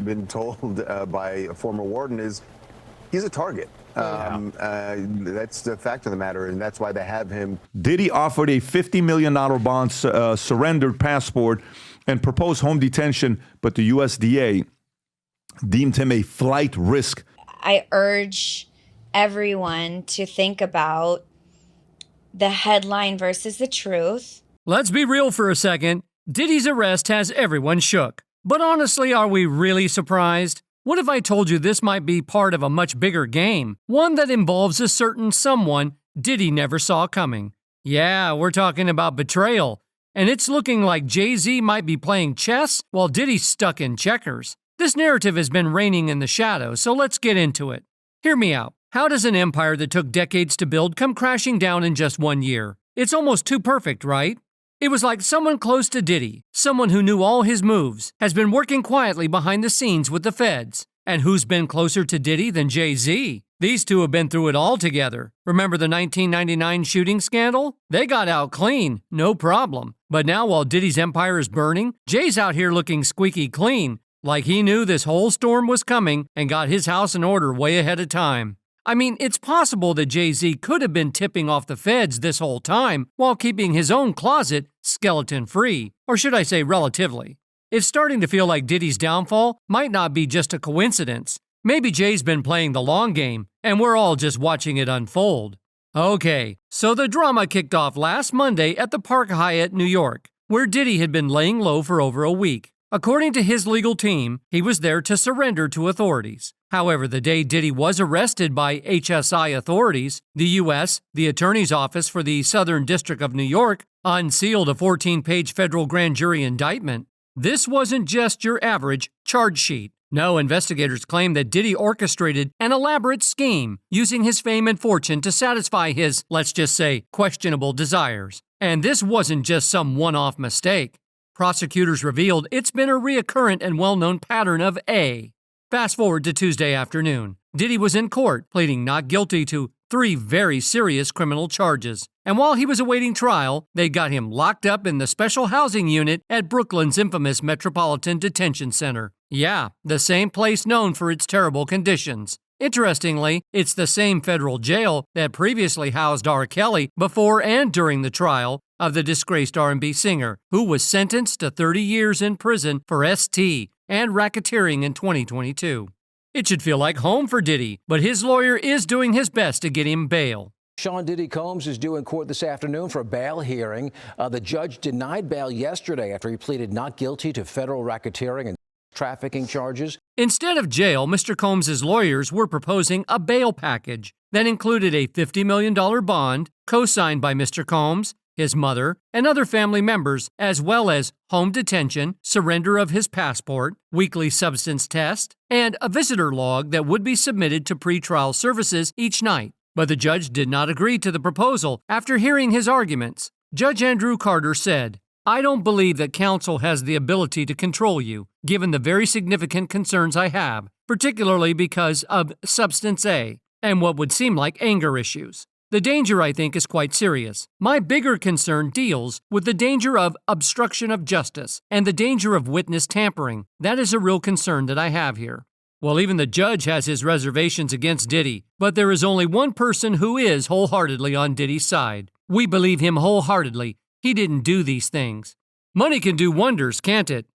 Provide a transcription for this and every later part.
been told by a former warden is he's a target. That's the fact of the matter, and that's why they have him. Diddy offered a $50 million bond, surrendered passport, and proposed home detention, but the USDA deemed him a flight risk. I urge everyone to think about the headline versus the truth. Let's be real for a second. Diddy's arrest has everyone shook. But honestly, are we really surprised? What if I told you this might be part of a much bigger game? One that involves a certain someone Diddy never saw coming. Yeah, we're talking about betrayal. And it's looking like Jay-Z might be playing chess while Diddy's stuck in checkers. This narrative has been reigning in the shadows, so let's get into it. Hear me out. How does an empire that took decades to build come crashing down in just 1 year? It's almost too perfect, right? It was like someone close to Diddy, someone who knew all his moves, has been working quietly behind the scenes with the feds. And who's been closer to Diddy than Jay-Z? These two have been through it all together. Remember the 1999 shooting scandal? They got out clean, no problem. But now while Diddy's empire is burning, Jay's out here looking squeaky clean, like he knew this whole storm was coming and got his house in order way ahead of time. I mean, it's possible that Jay-Z could have been tipping off the feds this whole time while keeping his own closet skeleton-free, or should I say relatively. It's starting to feel like Diddy's downfall might not be just a coincidence. Maybe Jay's been playing the long game, and we're all just watching it unfold. Okay, so the drama kicked off last Monday at the Park Hyatt, New York, where Diddy had been laying low for over a week. According to his legal team, he was there to surrender to authorities. However, the day Diddy was arrested by HSI authorities, the U.S., the Attorney's Office for the Southern District of New York, unsealed a 14-page federal grand jury indictment. This wasn't just your average charge sheet. No, investigators claim that Diddy orchestrated an elaborate scheme using his fame and fortune to satisfy his, let's just say, questionable desires. And this wasn't just some one-off mistake. Prosecutors revealed it's been a recurrent and well-known pattern of A. Fast forward to Tuesday afternoon. Diddy was in court, pleading not guilty to 3 very serious criminal charges. And while he was awaiting trial, they got him locked up in the special housing unit at Brooklyn's infamous Metropolitan Detention Center. Yeah, the same place known for its terrible conditions. Interestingly, it's the same federal jail that previously housed R. Kelly before and during the trial of the disgraced R&B singer, who was sentenced to 30 years in prison for ST and racketeering in 2022. It should feel like home for Diddy, but his lawyer is doing his best to get him bail. Sean Diddy Combs is due in court this afternoon for a bail hearing. The judge denied bail yesterday after he pleaded not guilty to federal racketeering and trafficking charges. Instead of jail, Mr. Combs' lawyers were proposing a bail package that included a $50 million bond co-signed by Mr. Combs, his mother, and other family members, as well as home detention, surrender of his passport, weekly substance test, and a visitor log that would be submitted to pretrial services each night. But the judge did not agree to the proposal after hearing his arguments. Judge Andrew Carter said, "I don't believe that counsel has the ability to control you, given the very significant concerns I have, particularly because of Substance A and what would seem like anger issues. The danger, I think, is quite serious. My bigger concern deals with the danger of obstruction of justice and the danger of witness tampering. That is a real concern that I have here." Well, even the judge has his reservations against Diddy, but there is only one person who is wholeheartedly on Diddy's side. We believe him wholeheartedly. He didn't do these things. Money can do wonders, can't it?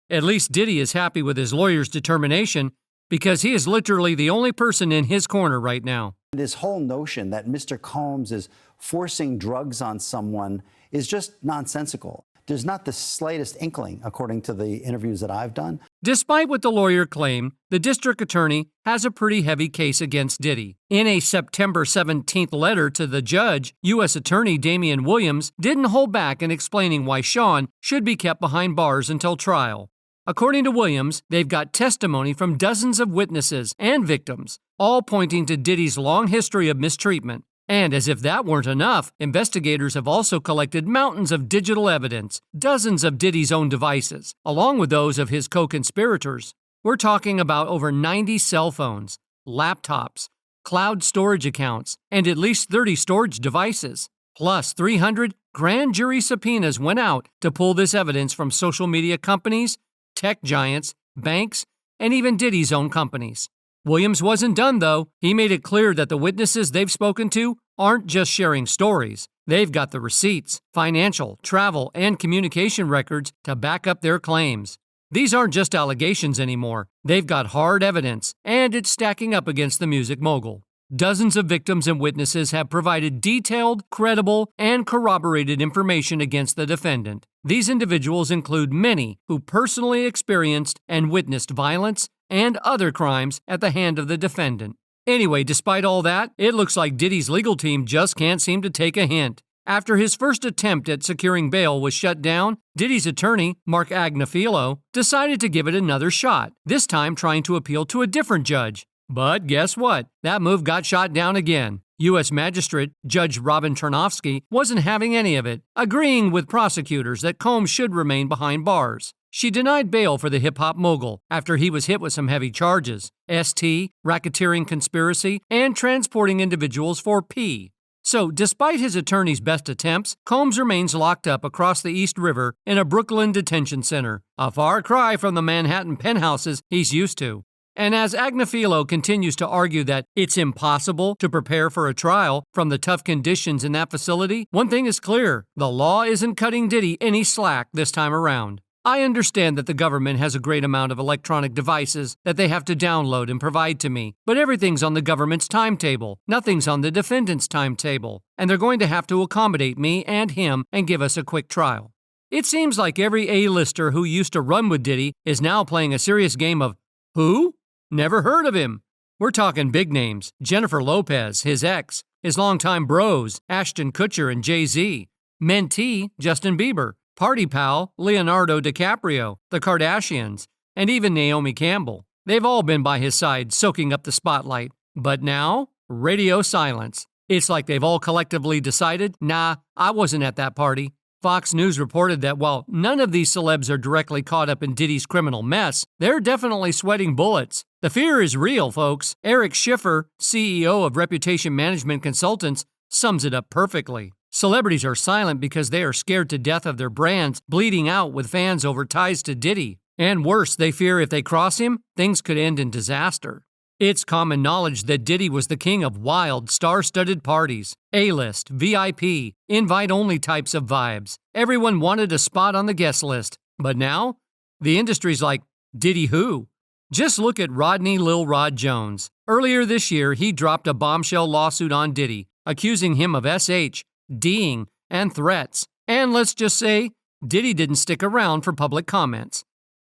At least Diddy is happy with his lawyer's determination because he is literally the only person in his corner right now. This whole notion that Mr. Combs is forcing drugs on someone is just nonsensical. There's not the slightest inkling, according to the interviews that I've done. Despite what the lawyer claimed, the district attorney has a pretty heavy case against Diddy. In a September 17th letter to the judge, U.S. Attorney Damian Williams didn't hold back in explaining why Sean should be kept behind bars until trial. According to Williams, they've got testimony from dozens of witnesses and victims, all pointing to Diddy's long history of mistreatment. And as if that weren't enough, investigators have also collected mountains of digital evidence, dozens of Diddy's own devices, along with those of his co-conspirators. We're talking about over 90 cell phones, laptops, cloud storage accounts, and at least 30 storage devices. Plus 300 grand jury subpoenas went out to pull this evidence from social media companies, tech giants, banks, and even Diddy's own companies. Williams wasn't done, though. He made it clear that the witnesses they've spoken to aren't just sharing stories. They've got the receipts, financial, travel, and communication records to back up their claims. These aren't just allegations anymore. They've got hard evidence, and it's stacking up against the music mogul. Dozens of victims and witnesses have provided detailed, credible, and corroborated information against the defendant. These individuals include many who personally experienced and witnessed violence and other crimes at the hand of the defendant. Anyway, despite all that, it looks like Diddy's legal team just can't seem to take a hint. After his first attempt at securing bail was shut down, Diddy's attorney, Mark Agnafilo, decided to give it another shot, this time trying to appeal to a different judge. But guess what? That move got shot down again. U.S. Magistrate Judge Robin Tarnofsky wasn't having any of it, agreeing with prosecutors that Combs should remain behind bars. She denied bail for the hip-hop mogul after he was hit with some heavy charges: ST, racketeering conspiracy, and transporting individuals for P. So, despite his attorney's best attempts, Combs remains locked up across the East River in a Brooklyn detention center, a far cry from the Manhattan penthouses he's used to. And as Agnafilo continues to argue that it's impossible to prepare for a trial from the tough conditions in that facility, one thing is clear: the law isn't cutting Diddy any slack this time around. I understand that the government has a great amount of electronic devices that they have to download and provide to me, but everything's on the government's timetable. Nothing's on the defendant's timetable, and they're going to have to accommodate me and him and give us a quick trial. It seems like every A-lister who used to run with Diddy is now playing a serious game of, who? Never heard of him. We're talking big names: Jennifer Lopez, his ex, his longtime bros, Ashton Kutcher and Jay-Z, mentee, Justin Bieber, party pal, Leonardo DiCaprio, the Kardashians, and even Naomi Campbell. They've all been by his side, soaking up the spotlight. But now, radio silence. It's like they've all collectively decided, nah, I wasn't at that party. Fox News reported that while none of these celebs are directly caught up in Diddy's criminal mess, they're definitely sweating bullets. The fear is real, folks. Eric Schiffer, CEO of Reputation Management Consultants, sums it up perfectly. Celebrities are silent because they are scared to death of their brands bleeding out with fans over ties to Diddy. And worse, they fear if they cross him, things could end in disaster. It's common knowledge that Diddy was the king of wild, star-studded parties, A-list, VIP, invite-only types of vibes. Everyone wanted a spot on the guest list. But now, the industry's like, Diddy who? Just look at Rodney Lil Rod Jones. Earlier this year, he dropped a bombshell lawsuit on Diddy, accusing him of SH, D'ing, and threats. And let's just say, Diddy didn't stick around for public comments.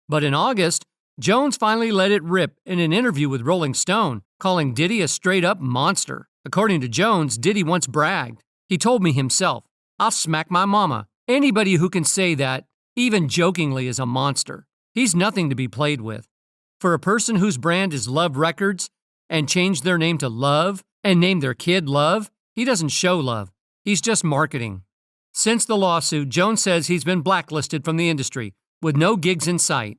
But in August, Jones finally let it rip in an interview with Rolling Stone, calling Diddy a straight-up monster. According to Jones, Diddy once bragged. He told me himself, "I'll smack my mama." Anybody who can say that, even jokingly, is a monster. He's nothing to be played with. For a person whose brand is Love Records and changed their name to Love and named their kid Love, he doesn't show love. He's just marketing. Since the lawsuit, Jones says he's been blacklisted from the industry, with no gigs in sight.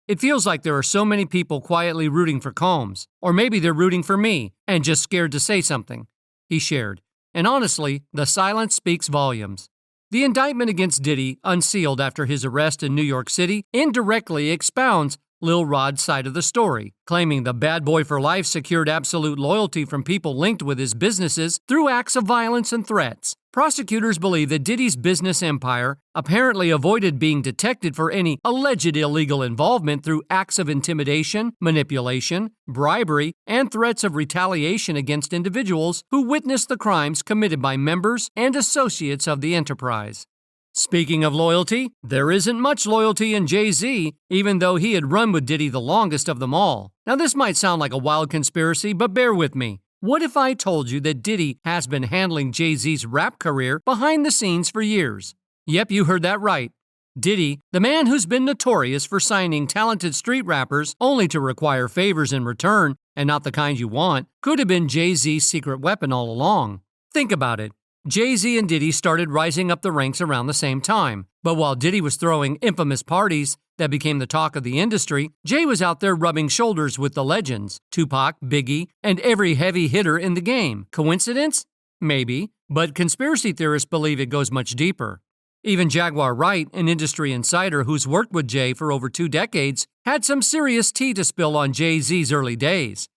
It feels like there are so many people quietly rooting for Combs, or maybe they're rooting for me and just scared to say something, he shared. And honestly, the silence speaks volumes. The indictment against Diddy, unsealed after his arrest in New York City, indirectly expounds Lil Rod's side of the story, claiming the bad boy for life secured absolute loyalty from people linked with his businesses through acts of violence and threats. Prosecutors believe that Diddy's business empire apparently avoided being detected for any alleged illegal involvement through acts of intimidation, manipulation, bribery, and threats of retaliation against individuals who witnessed the crimes committed by members and associates of the enterprise. Speaking of loyalty, there isn't much loyalty in Jay-Z, even though he had run with Diddy the longest of them all. Now this might sound like a wild conspiracy, but bear with me. What if I told you that Diddy has been handling Jay-Z's rap career behind the scenes for years? Yep, you heard that right. Diddy, the man who's been notorious for signing talented street rappers only to require favors in return, and not the kind you want, could have been Jay-Z's secret weapon all along. Think about it. Jay-Z and Diddy started rising up the ranks around the same time. But while Diddy was throwing infamous parties that became the talk of the industry, Jay was out there rubbing shoulders with the legends, Tupac, Biggie, and every heavy hitter in the game. Coincidence? Maybe, but conspiracy theorists believe it goes much deeper. Even Jaguar Wright, an industry insider who's worked with Jay for over 2 decades, had some serious tea to spill on Jay-Z's early days.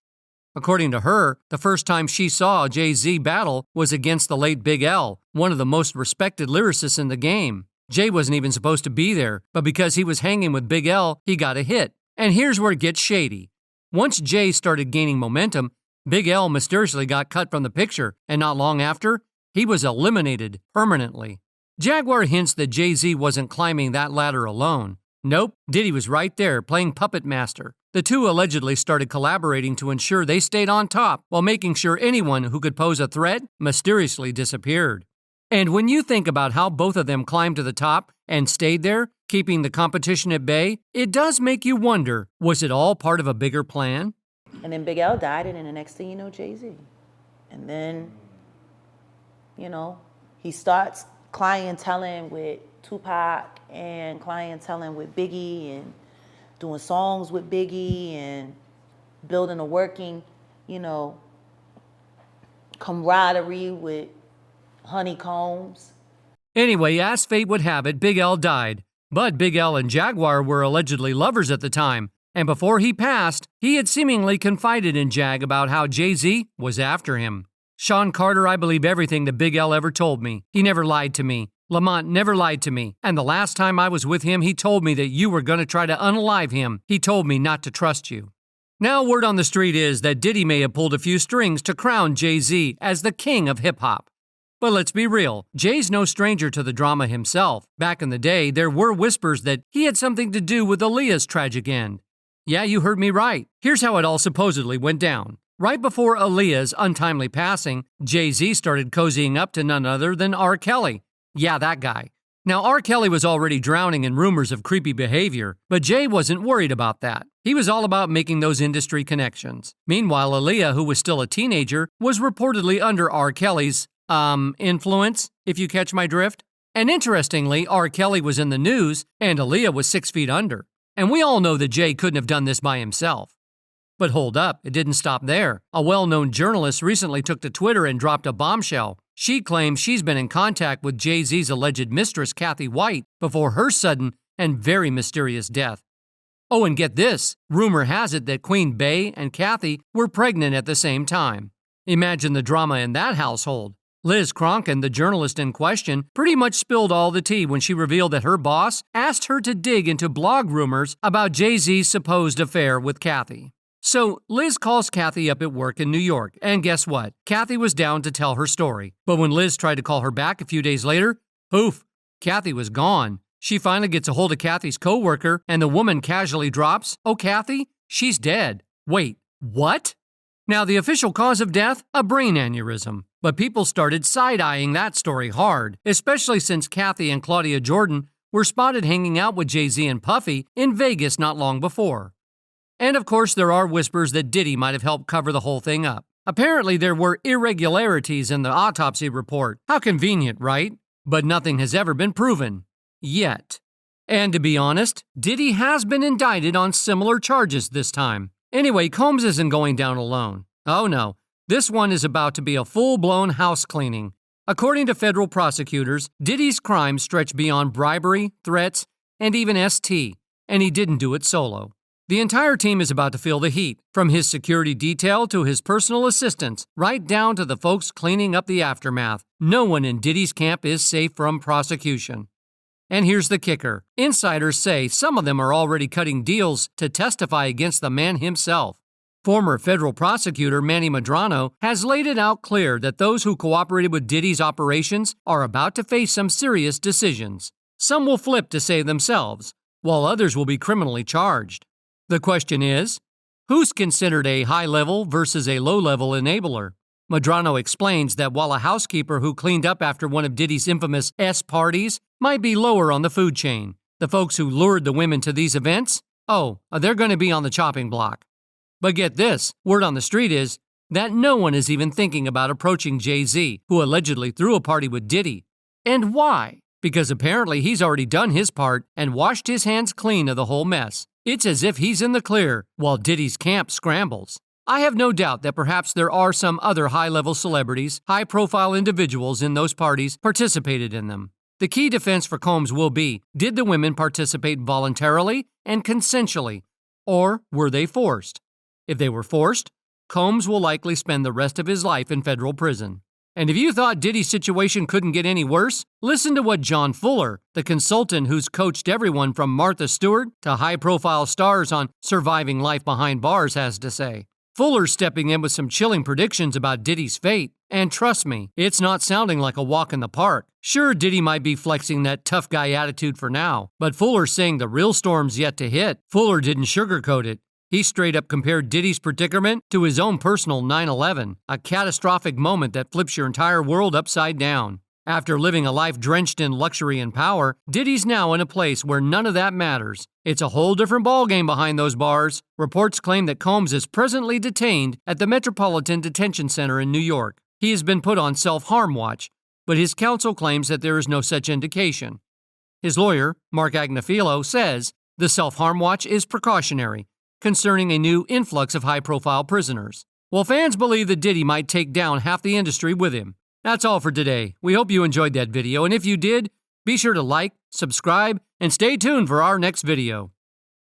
According to her, the first time she saw Jay-Z battle was against the late Big L, one of the most respected lyricists in the game. Jay wasn't even supposed to be there, but because he was hanging with Big L, he got a hit. And here's where it gets shady. Once Jay started gaining momentum, Big L mysteriously got cut from the picture, and not long after, he was eliminated permanently. Jaguar hints that Jay-Z wasn't climbing that ladder alone. Nope, Diddy was right there playing puppet master. The two allegedly started collaborating to ensure they stayed on top while making sure anyone who could pose a threat mysteriously disappeared. And when you think about how both of them climbed to the top and stayed there, keeping the competition at bay, it does make you wonder, was it all part of a bigger plan? And then Big L died, and then the next thing you know, Jay-Z. And then, he starts clienteling with Tupac and clienteling with Biggie and doing songs with Biggie and building a working, camaraderie with Honeycombs. Anyway, as fate would have it, Big L died. But Big L and Jaguar were allegedly lovers at the time, and before he passed, he had seemingly confided in Jag about how Jay-Z was after him. Sean Carter, I believe everything that Big L ever told me. He never lied to me. Lamont never lied to me. And the last time I was with him, he told me that you were going to try to unalive him. He told me not to trust you. Now, word on the street is that Diddy may have pulled a few strings to crown Jay-Z as the king of hip-hop. But let's be real, Jay's no stranger to the drama himself. Back in the day, there were whispers that he had something to do with Aaliyah's tragic end. Yeah, you heard me right. Here's how it all supposedly went down. Right before Aaliyah's untimely passing, Jay-Z started cozying up to none other than R. Kelly. Yeah, that guy. Now, R. Kelly was already drowning in rumors of creepy behavior, but Jay wasn't worried about that. He was all about making those industry connections. Meanwhile, Aaliyah, who was still a teenager, was reportedly under R. Kelly's, influence, if you catch my drift. And interestingly, R. Kelly was in the news, and Aaliyah was 6 feet under. And we all know that Jay couldn't have done this by himself. But hold up, it didn't stop there. A well-known journalist recently took to Twitter and dropped a bombshell. She claims she's been in contact with Jay-Z's alleged mistress, Kathy White, before her sudden and very mysterious death. Oh, and get this, rumor has it that Queen Bey and Kathy were pregnant at the same time. Imagine the drama in that household. Liz Cronkin, the journalist in question, pretty much spilled all the tea when she revealed that her boss asked her to dig into blog rumors about Jay-Z's supposed affair with Kathy. So, Liz calls Kathy up at work in New York, and guess what? Kathy was down to tell her story. But when Liz tried to call her back a few days later, poof, Kathy was gone. She finally gets a hold of Kathy's coworker, and the woman casually drops, "Oh, Kathy, she's dead." Wait, what? Now, the official cause of death? A brain aneurysm. But people started side-eyeing that story hard, especially since Kathy and Claudia Jordan were spotted hanging out with Jay-Z and Puffy in Vegas not long before. And of course, there are whispers that Diddy might have helped cover the whole thing up. Apparently, there were irregularities in the autopsy report. How convenient, right? But nothing has ever been proven. Yet. And to be honest, Diddy has been indicted on similar charges this time. Anyway, Combs isn't going down alone. Oh no, this one is about to be a full-blown house cleaning. According to federal prosecutors, Diddy's crimes stretch beyond bribery, threats, and even ST, and he didn't do it solo. The entire team is about to feel the heat, from his security detail to his personal assistants, right down to the folks cleaning up the aftermath. No one in Diddy's camp is safe from prosecution. And here's the kicker. Insiders say some of them are already cutting deals to testify against the man himself. Former federal prosecutor Manny Medrano has laid it out clear that those who cooperated with Diddy's operations are about to face some serious decisions. Some will flip to save themselves, while others will be criminally charged. The question is, who's considered a high-level versus a low-level enabler? Medrano explains that while a housekeeper who cleaned up after one of Diddy's infamous S parties might be lower on the food chain, the folks who lured the women to these events, they're going to be on the chopping block. But get this, word on the street is that no one is even thinking about approaching Jay-Z, who allegedly threw a party with Diddy. And why? Because apparently he's already done his part and washed his hands clean of the whole mess. It's as if he's in the clear, while Diddy's camp scrambles. I have no doubt that perhaps there are some other high-level celebrities, high-profile individuals in those parties participated in them. The key defense for Combs will be, did the women participate voluntarily and consensually, Or were they forced? If they were forced, Combs will likely spend the rest of his life in federal prison. And if you thought Diddy's situation couldn't get any worse, listen to what John Fuller, the consultant who's coached everyone from Martha Stewart to high-profile stars on surviving life behind bars, has to say. Fuller's stepping in with some chilling predictions about Diddy's fate. And trust me, it's not sounding like a walk in the park. Sure, Diddy might be flexing that tough guy attitude for now, but Fuller's saying the real storm's yet to hit. Fuller didn't sugarcoat it. He straight up compared Diddy's predicament to his own personal 9/11, a catastrophic moment that flips your entire world upside down. After living a life drenched in luxury and power, Diddy's now in a place where none of that matters. It's a whole different ballgame behind those bars. Reports claim that Combs is presently detained at the Metropolitan Detention Center in New York. He has been put on self-harm watch, but his counsel claims that there is no such indication. His lawyer, Mark Agnafilo, says the self-harm watch is precautionary, concerning a new influx of high-profile prisoners. Well, fans believe that Diddy might take down half the industry with him. That's all for today. We hope you enjoyed that video, and if you did, be sure to like, subscribe, and stay tuned for our next video.